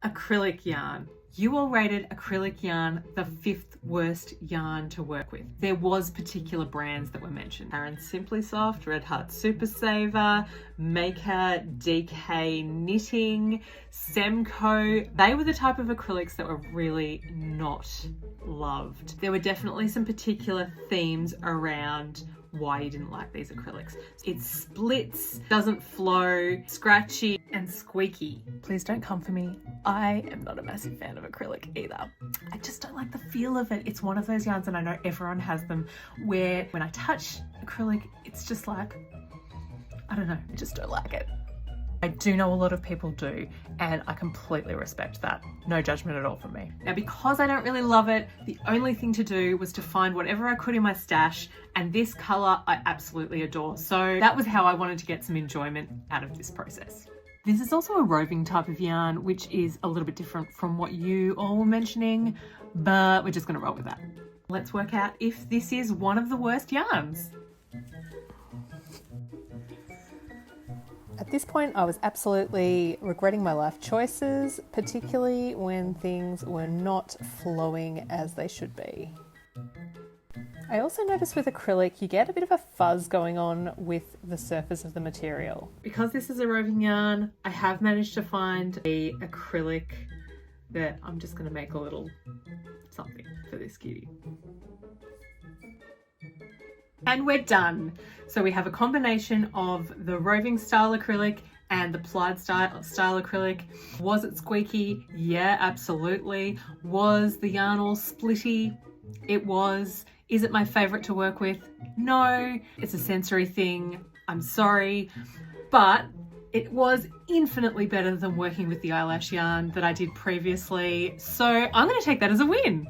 Acrylic yarn. You all rated acrylic yarn the 5th worst yarn to work with. There was particular brands that were mentioned. Aaron Simply Soft, Red Heart Super Saver, Maker, DK Knitting, Semco. They were the type of acrylics that were really not loved. There were definitely some particular themes around why you didn't like these acrylics. It splits, doesn't flow, scratchy and squeaky. Please don't come for me. I am not a massive fan of acrylic either. I just don't like the feel of it. It's one of those yarns, and I know everyone has them, where when I touch acrylic, it's just like, I don't know, I just don't like it. I do know a lot of people do, and I completely respect that. No judgment at all from me. Now, because I don't really love it, the only thing to do was to find whatever I could in my stash, and this color I absolutely adore. So that was how I wanted to get some enjoyment out of this process. This is also a roving type of yarn, which is a little bit different from what you all were mentioning, but we're just gonna roll with that. Let's work out if this is one of the worst yarns. At this point, I was absolutely regretting my life choices, particularly when things were not flowing as they should be. I also noticed with acrylic, you get a bit of a fuzz going on with the surface of the material. Because this is a roving yarn, I have managed to find a acrylic that I'm just gonna make a little something for this cutie. And we're done. So we have a combination of the roving style acrylic and the plied style acrylic. Was it squeaky? Yeah, absolutely. Was the yarn all splitty? It was. Is it my favorite to work with? No, it's a sensory thing. I'm sorry, but it was infinitely better than working with the eyelash yarn that I did previously. So I'm gonna take that as a win.